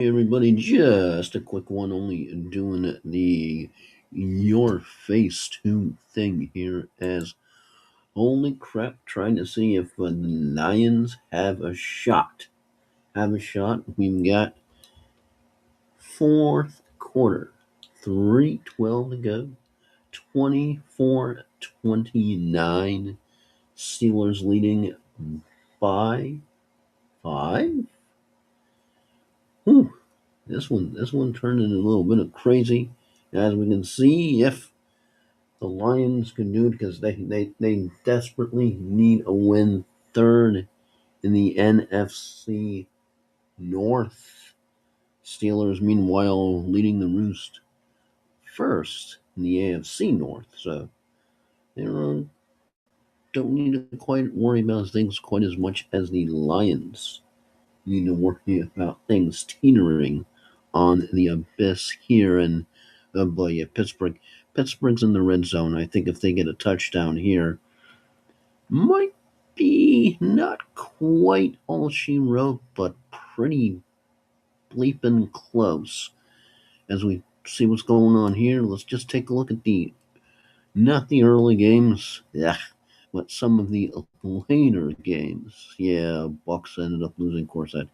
Hey everybody, just a quick one, only doing the your face tune thing here as holy crap, trying to see if the Lions have a shot. Have a shot. We've got fourth quarter, 3:12 to go, 24-29. Steelers leading by 5. Whew. This one turned into a little bit of crazy. As we can see, if the Lions can do it, because they desperately need a win, third in the NFC North. Steelers, meanwhile, leading the roost first in the AFC North. So they don't need to quite worry about things quite as much as the Lions need to worry about things teetering on the abyss here. And boy, yeah, Pittsburgh's in the red zone. I think if they get a touchdown here, might be not quite all she wrote, but pretty bleeping close. As we see what's going on here, let's just take a look at not the early games, yeah, but some of the later games. Yeah, Bucks ended up losing, of course, that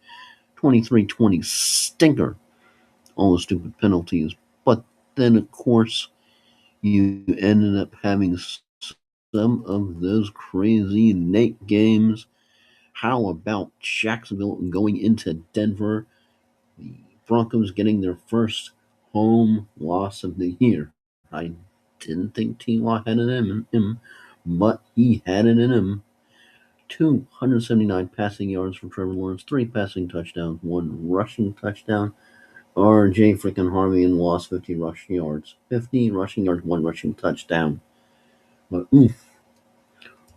23-20 stinker, all the stupid penalties. But then, of course, you ended up having some of those crazy night games. How about Jacksonville going into Denver? The Broncos getting their first home loss of the year. I didn't think T-Law had it in him, but he had it in him. 279 passing yards for Trevor Lawrence, 3 passing touchdowns, 1 rushing touchdown. R.J. freaking Harvey and lost 50 rushing yards. 50 rushing yards, 1 rushing touchdown. But as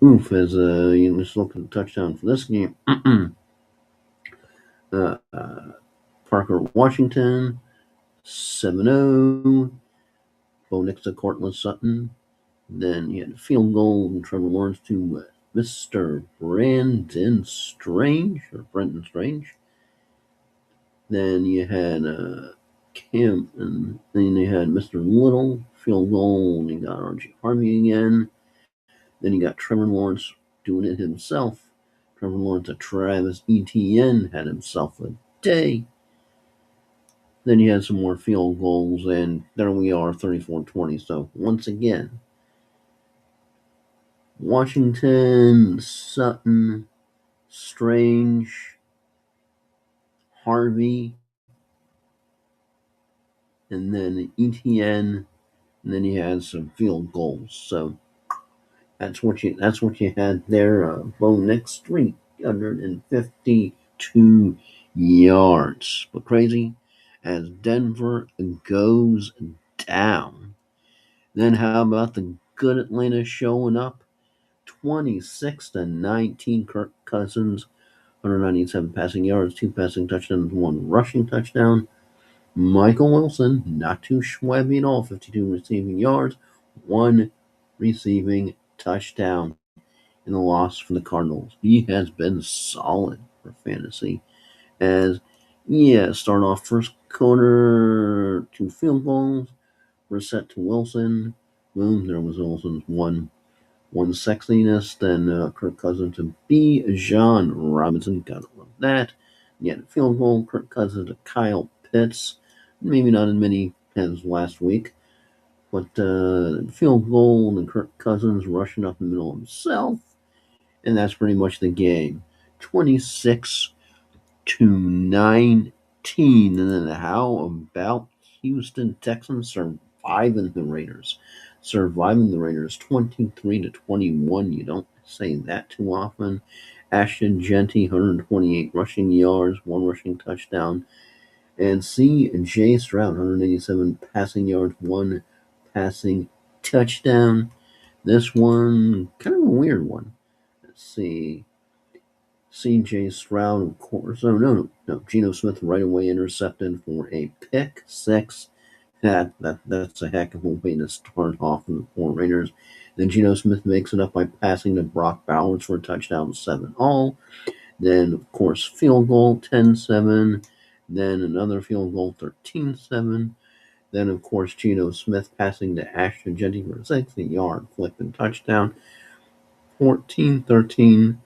you just look at the touchdown for this game. uh, Parker Washington, 7-0. Bo Nix to Cortland Sutton. Then you had a field goal from Trevor Lawrence to Mr. Brandon Strange, or Brenton Strange. Then you had Cam, and then you had Mr. Little, field goal, and you got R.J. Harvey again. Then you got Trevor Lawrence doing it himself. Trevor Lawrence to Travis Etienne had himself a day. Then you had some more field goals, and there we are, 34-20. So once again, Washington, Sutton, Strange, Harvey, and then ETN, and then you had some field goals. So that's what you had there. Bo Nix 352 yards, but crazy as Denver goes down. Then how about the good Atlanta showing up? 26-19. Kirk Cousins, 197 passing yards, 2 passing touchdowns, 1 rushing touchdown. Michael Wilson, not too shabby at all, 52 receiving yards, 1 receiving touchdown in the loss for the Cardinals. He has been solid for fantasy. As, yeah, start off first quarter, 2 field goals were set to Wilson. Boom, there was Wilson's one sexiness. Then Kirk Cousins to Bijan Robinson. Gotta love that. You had a field goal. Kirk Cousins to Kyle Pitts. Maybe not as many as last week, but field goal and Kirk Cousins rushing up the middle himself. And that's pretty much the game. 26-19. And then how about Houston Texans surviving the Raiders? 23-21. You don't say that too often. Ashton Genty, 128 rushing yards, 1 rushing touchdown. And C.J. Stroud, 187 passing yards, 1 passing touchdown. This one, kind of a weird one. Let's see. C.J. Stroud, of course. Oh, no. Geno Smith right away intercepted for a pick six. That's a heck of a way to start off for the four Raiders. Then Geno Smith makes it up by passing to Brock Bowers for a touchdown, 7-all. Then, of course, field goal, 10-7. Then another field goal, 13-7. Then, of course, Geno Smith passing to Ashton Jeanty for a 60-yard flipping touchdown, 14-13.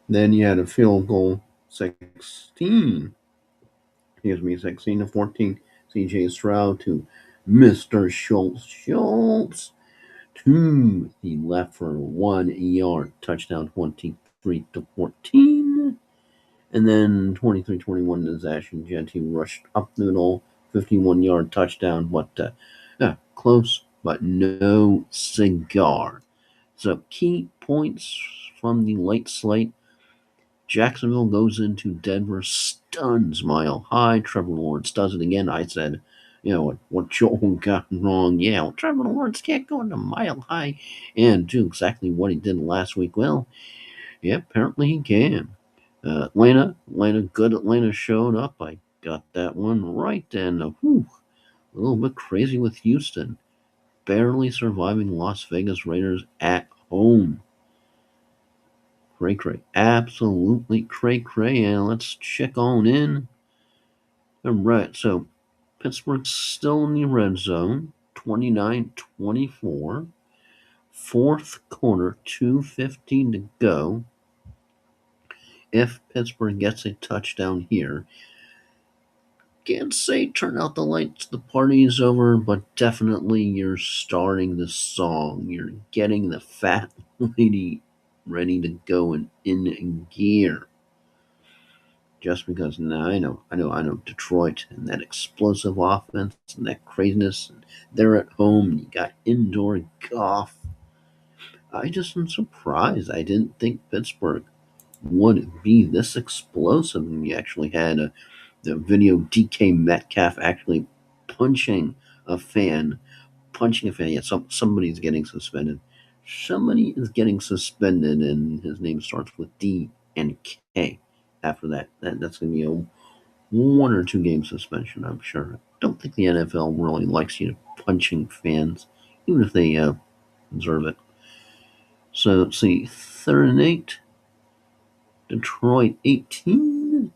Then you had a field goal, 16-14. C.J. Stroud to Mr. Schultz to the left for a 1-yard touchdown, 23-14. And then 23-21 as Ashton Jeanty rushed up the middle, 51-yard touchdown, but close, but no cigar. So key points from the late slate. Jacksonville goes into Denver, stuns Mile High. Trevor Lawrence does it again. I said, what Joel got wrong. Yeah, well, Trevor Lawrence can't go into Mile High and do exactly what he did last week. Well, yeah, apparently he can. Good Atlanta showed up. I got that one right. And a little bit crazy with Houston. Barely surviving Las Vegas Raiders at home. Cray. Absolutely cray. And let's check on in. All right, so Pittsburgh's still in the red zone. 29-24. Fourth quarter, 2:15 to go. If Pittsburgh gets a touchdown here, can't say turn out the lights, the party is over, but definitely you're starting the song. You're getting the fat lady ready to go in gear. Just because now I know Detroit and that explosive offense and that craziness, and they're at home and you got indoor golf. I just am surprised. I didn't think Pittsburgh would be this explosive. And you actually had the video DK Metcalf actually punching a fan. Yeah, somebody's getting suspended. Somebody is getting suspended, and his name starts with D and K. After that's going to be a 1 or 2 game suspension, I'm sure. I don't think the NFL really likes you punching fans, even if they deserve it. So let's see, 3rd and 8. Detroit 18.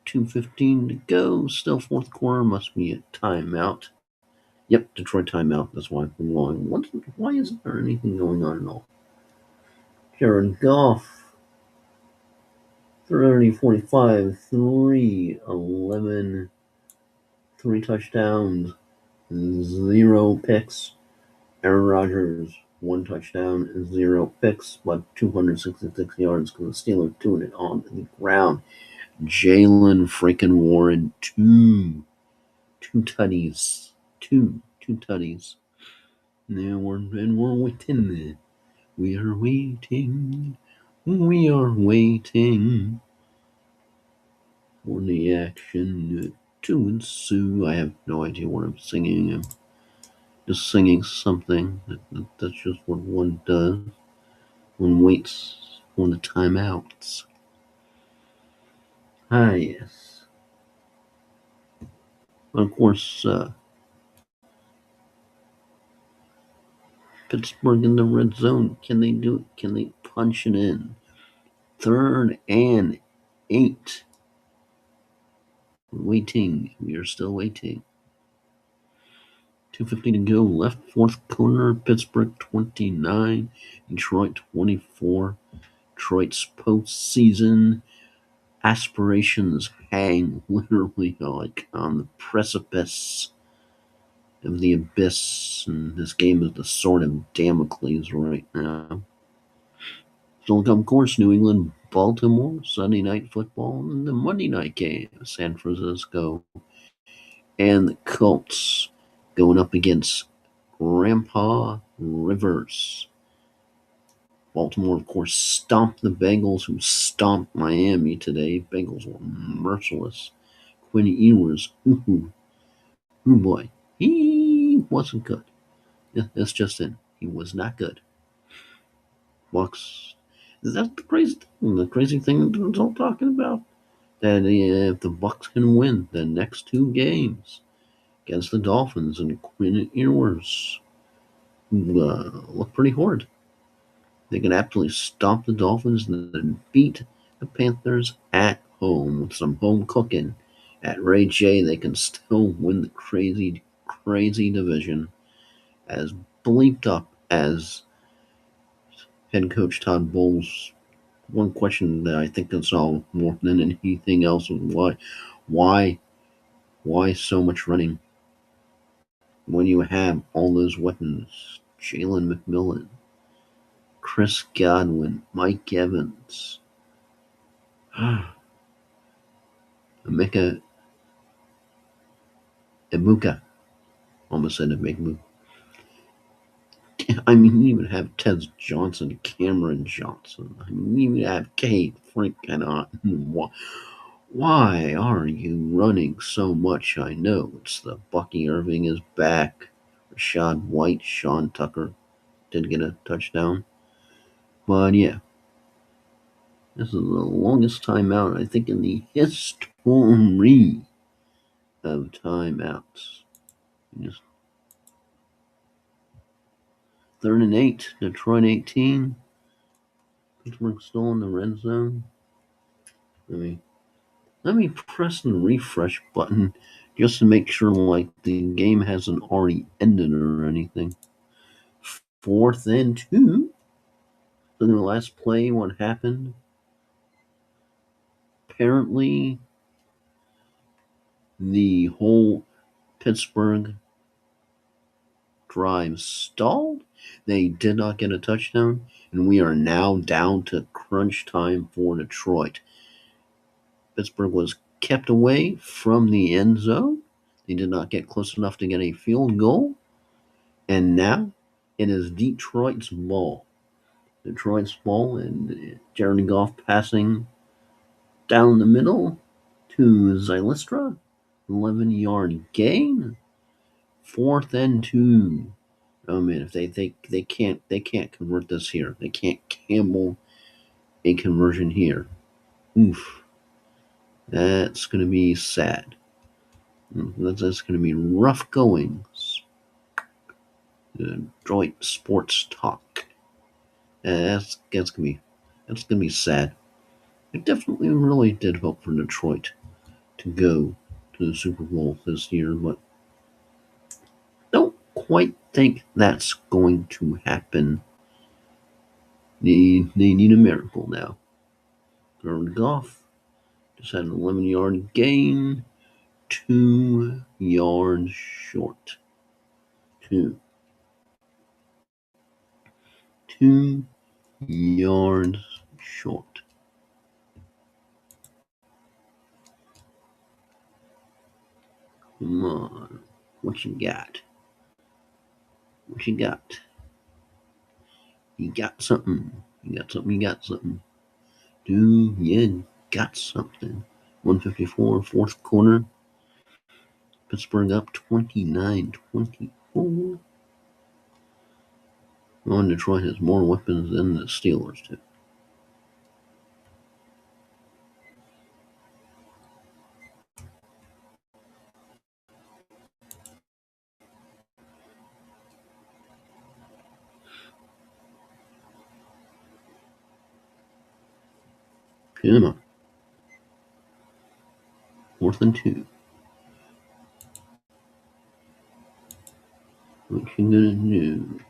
2:15 to go. Still fourth quarter. Must be a timeout. Yep, Detroit timeout. That's why I'm going. Why isn't there anything going on at all? Jared Goff. 30-45. 3-11. 3 touchdowns. 0 picks. Aaron Rodgers, 1 touchdown, 0 picks, but 266 yards because the Steelers doing it on the ground. Jalen freaking Warren, two tutties. Two tutties. Now we're waiting. We are waiting. We are waiting for the action to ensue. I have no idea what I'm singing. I'm just singing something. That's just what one does. One waits for the timeouts. Yes. Of course, Pittsburgh in the red zone. Can they do it? Can they punch it in? 3rd and 8. Waiting. We are still waiting. 2:50 to go. Left fourth corner. Pittsburgh 29. Detroit 24. Detroit's postseason aspirations hang literally like on the precipice of the abyss, and this game is the sword of Damocles right now. Still, of course, New England, Baltimore, Sunday Night Football, and the Monday night game, San Francisco and the Colts going up against Grandpa Rivers. Baltimore, of course, stomped the Bengals, who stomped Miami today. Bengals were merciless. Quinn Ewers, ooh boy, he wasn't good. That's just it. He was not good. Bucks. That's the crazy thing. The crazy thing that we're all talking about. That if the Bucks can win the next 2 games against the Dolphins and Quinn Ewers, who look pretty horrid, they can absolutely stomp the Dolphins and then beat the Panthers at home with some home cooking at Ray J, they can still win the crazy, crazy division. As bleeped up as head coach Todd Bowles, one question that I think is all more than anything else is why, why so much running when you have all those weapons? Jalen McMillan, Chris Godwin, Mike Evans, Emeka Ibuka. Almost said Emeka. I mean, you even have Ted Johnson, Cameron Johnson. I mean, you even have Kate Frank. And why are you running so much? I know it's the Bucky Irving is back. Rashad White, Sean Tucker did get a touchdown. But yeah, this is the longest timeout, I think, in the history of timeouts. Just 3rd and 8, Detroit 18. Pittsburgh still in the red zone. Let me press the refresh button just to make sure like the game hasn't already ended or anything. 4th and 2. In the last play, what happened? Apparently, the whole Pittsburgh drive stalled. They did not get a touchdown, and we are now down to crunch time for Detroit. Pittsburgh was kept away from the end zone. They did not get close enough to get a field goal. And now it is Detroit's ball. Detroit's ball, and Jared Goff passing down the middle to Zylistra. 11-yard gain. 4th and 2. Oh man, if they can't convert this here. They can't Campbell a conversion here. Oof. That's gonna be sad. That's gonna be rough goings. Detroit sports talk. That's gonna be sad. I definitely really did hope for Detroit to go to the Super Bowl this year, but don't quite think that's going to happen. They need a miracle now. Jared Goff just had an 11-yard gain, 2 yards short. 2 yards short. Come on. What you got? What you got? You got something. You got something. You got something. Do you got something? 154, fourth quarter. Pittsburgh up 29-24. Oh, and Detroit has more weapons than the Steelers do. Come on. 4th and 2. What you gonna do?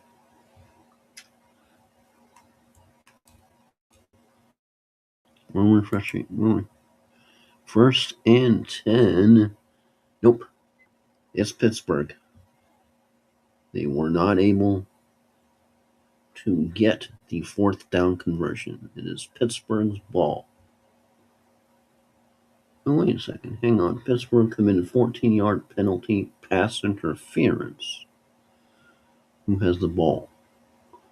We're refreshing. 1st and 10. Nope. It's Pittsburgh. They were not able to get the 4th down conversion. It is Pittsburgh's ball. Oh, wait a second. Hang on. Pittsburgh committed 14-yard penalty pass interference. Who has the ball?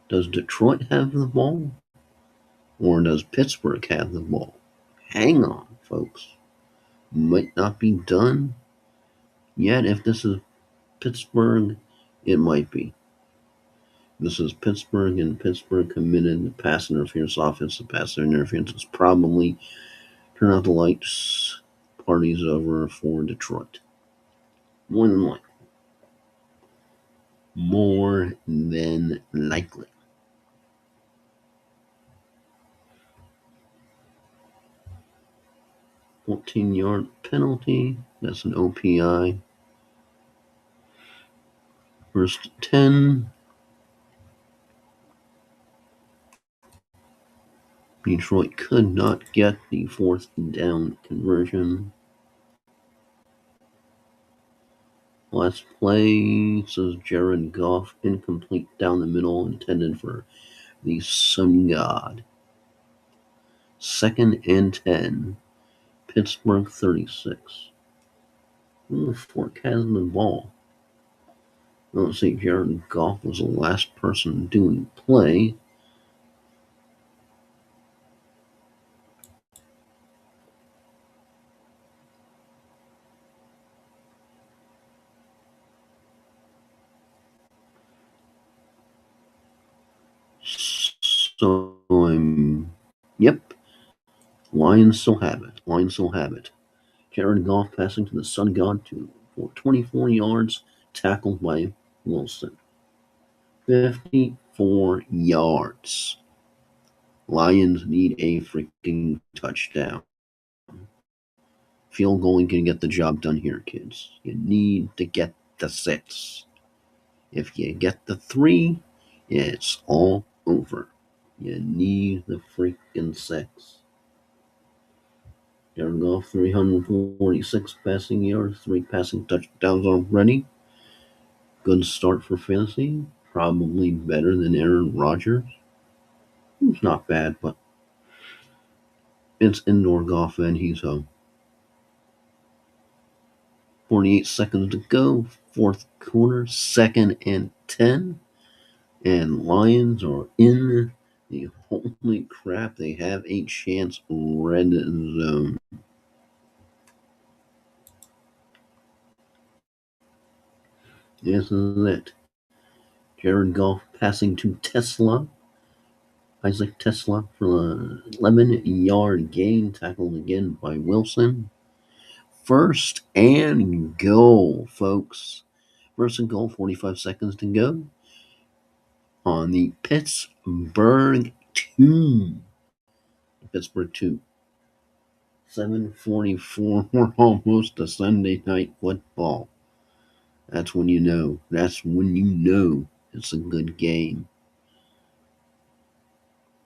Does Detroit have the ball? Or does Pittsburgh have the ball? Hang on, folks. Might not be done yet. If this is Pittsburgh, it might be. This is Pittsburgh, and Pittsburgh committed the pass interference, offensive pass interference. It's probably turn out the lights, party's over for Detroit. More than likely. More than likely. 14-yard penalty. That's an OPI. First 10. Detroit could not get the fourth down conversion. Last play says Jared Goff, incomplete down the middle, intended for the Sun God. 2nd and 10. Pittsburgh 36. Fork has the ball. Let's see, Jared Goff was the last person doing play. So yep. Lions still have it. Jared Goff passing to the Sun God for 24 yards, tackled by Wilson. 54 yards. Lions need a freaking touchdown. Field goal can get the job done here, kids. You need to get the 6. If you get the 3, it's all over. You need the freaking 6. Jared Goff, 346 passing yards, 3 passing touchdowns already. Good start for fantasy. Probably better than Aaron Rodgers. It's not bad, but it's indoor golf and he's home. 48 seconds to go. Fourth quarter, 2nd and 10. And Lions are in the holy crap. They have a chance red zone. This is it. Jared Goff passing to Isaac Tesla for an 11-yard gain, tackled again by Wilson. 1st and goal, folks. 1st and goal, 45 seconds to go. On the Pittsburgh 2. 7:44. We're almost to Sunday night football. That's when you know. It's a good game.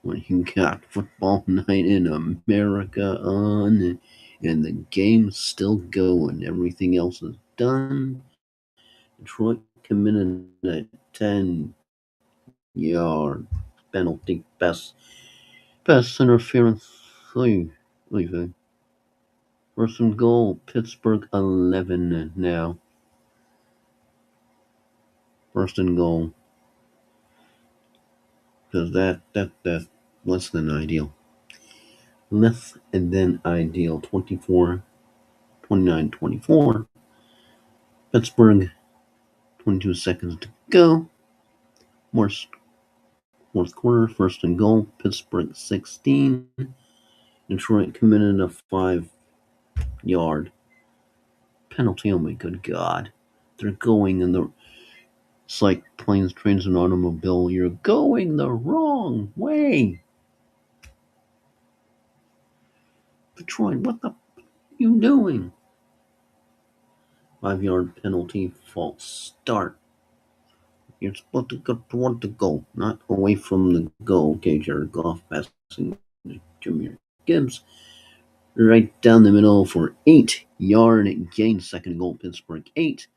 When you got football night in America on and the game's still going. Everything else is done. Detroit committed a 10-yard penalty pass interference. Leave it. 1st and goal, Pittsburgh 11 now. 1st and goal. Because that less than ideal. Less than ideal. 29-24. Pittsburgh, 22 seconds to go. Fourth quarter, 1st and goal, Pittsburgh 16. Detroit committed a 5-yard penalty. Oh my good God. They're going in the... It's like planes, trains, and automobile. You're going the wrong way. Detroit, what the are you doing? 5-yard penalty, false start. You're supposed to go toward the goal, not away from the goal. Okay, Jared Goff passing to Jahmyr Gibbs. Right down the middle for 8-yard gain. 2nd goal, Pittsburgh 8.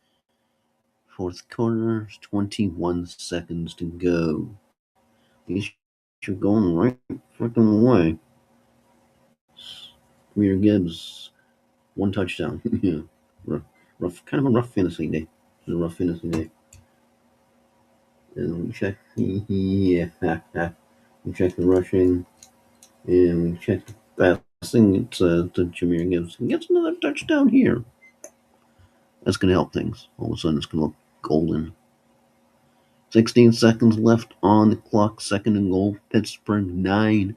4th quarter, 21 seconds to go. These are going right freaking away. Jahmyr Gibbs, 1 touchdown. Yeah, kind of a rough fantasy day. It's a rough fantasy day. And we check we check the rushing, and we check the passing. It's to Jahmyr Gibbs. He gets another touchdown here. That's going to help things. All of a sudden, it's going to look golden. 16 seconds left on the clock. 2nd and goal. Pittsburgh 9.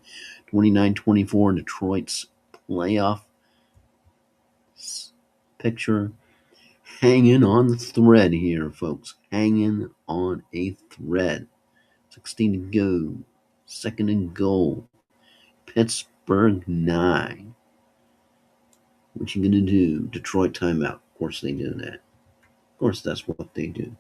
29-24. Detroit's playoff picture hanging on the thread here, folks. Hanging on a thread. 16 to go. 2nd and goal. Pittsburgh 9. What you gonna do? Detroit timeout. Of course they do that. Of course that's what they do.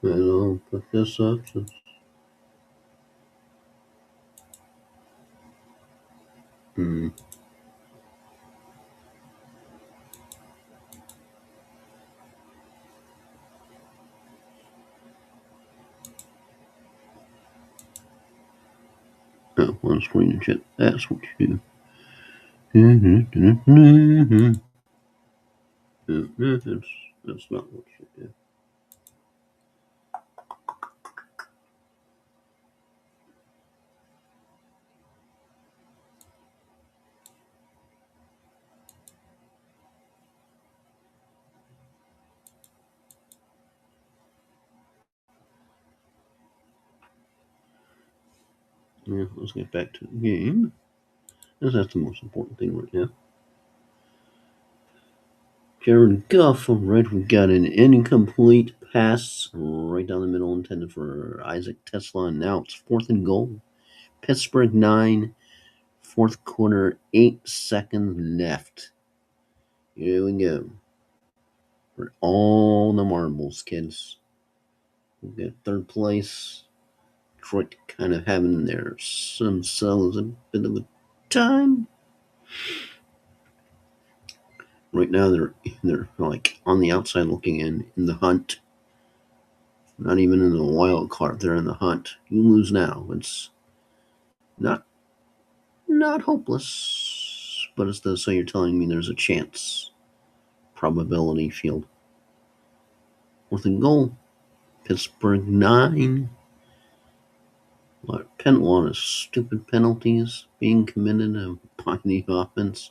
And I'll put this up. Hmm. Oh, on screen and shit. That's what you do. That's not what you do. Yeah, let's get back to the game. Because that's the most important thing right now. Jared Goff, all right, we got an incomplete pass right down the middle intended for Isaac Tesla, and now it's 4th and goal. Pittsburgh 9, fourth quarter, 8 seconds left. Here we go. For all the marbles, kids. We got third place. Detroit kind of having their themselves a bit of a time. Right now they're like on the outside looking in the hunt. Not even in the wild card, they're in the hunt. You lose now. It's not not hopeless, but it's the so you're telling me there's a chance. Probability field. 4th and goal. Pittsburgh 9. A lot of stupid penalties being committed by the offense,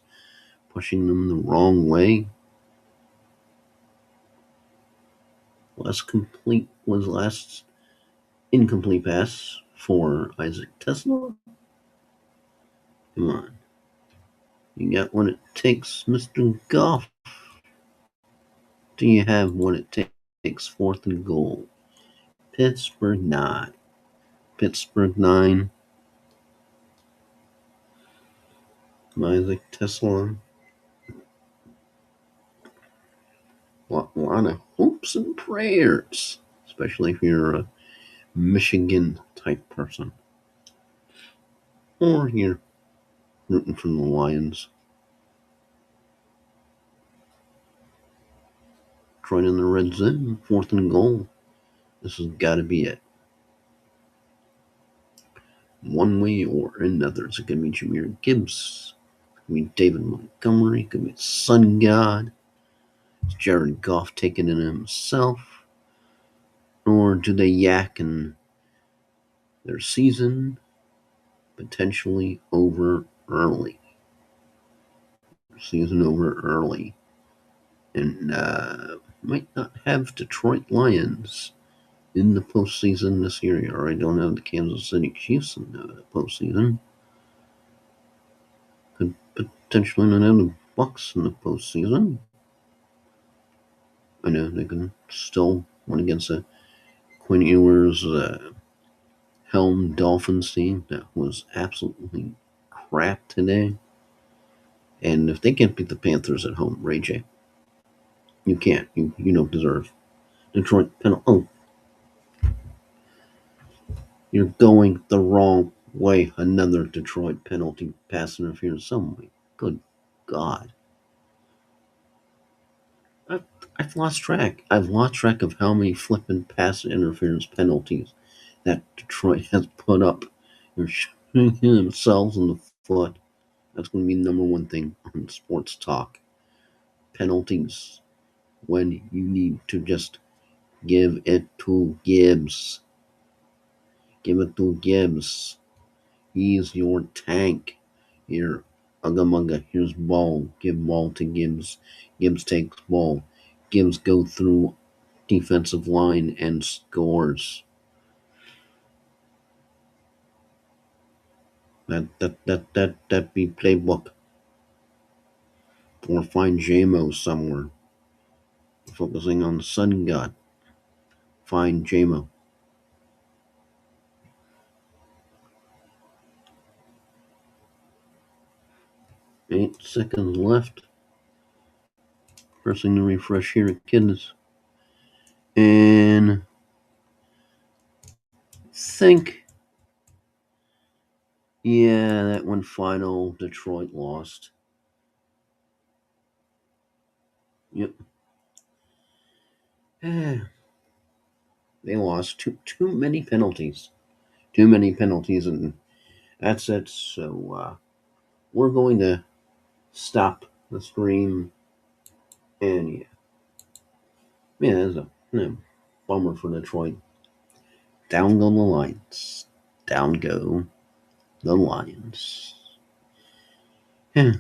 pushing them the wrong way. Last incomplete pass for Isaac Tesla. Come on. You got what it takes, Mr. Goff. Do you have what it takes? 4th and goal. Pittsburgh 9. Pittsburgh 9. Isaac Tesla. Lot of hopes and prayers, especially if you're a Michigan type person. Or you're rooting for the Lions. Trying in the red zone, 4th and goal. This has got to be it. One way or another. Is it going to be Jahmyr Gibbs? Could be David Montgomery. Could be Sun God. Is Jared Goff taking it himself? Or do they yak and their season potentially over early? Season over early. And might not have Detroit Lions in the postseason this year. Or I don't have the Kansas City Chiefs in the postseason. Could potentially not have the Bucks in the postseason. I know they can still win against the Quinn Ewers Helm Dolphins team that was absolutely crap today. And if they can't beat the Panthers at home, Ray J, you can't. You don't deserve Detroit penalty. Oh, you're going the wrong way. Another Detroit penalty, pass interference. Oh my good God. I've, I've lost track. I've lost track of how many flipping pass interference penalties that Detroit has put up. They're shooting themselves in the foot. That's going to be the number one thing on sports talk. Penalties when you need to just give it to Gibbs. Give it to Gibbs. He's your tank. Here, Ugga Mugga, here's ball. Give ball to Gibbs. Gibbs takes ball. Gibbs go through defensive line and scores. That be playbook. or find JMO somewhere. Focusing on the Sun God. Find JMO. 8 seconds left. Pressing the refresh here at Kidneys. And think, yeah, that one final Detroit lost. Yep. They lost too many penalties. Too many penalties, and that's it. So we're going to stop the stream. And yeah, that's a bummer for Detroit. Down go the Lions. Down go the Lions. Yeah.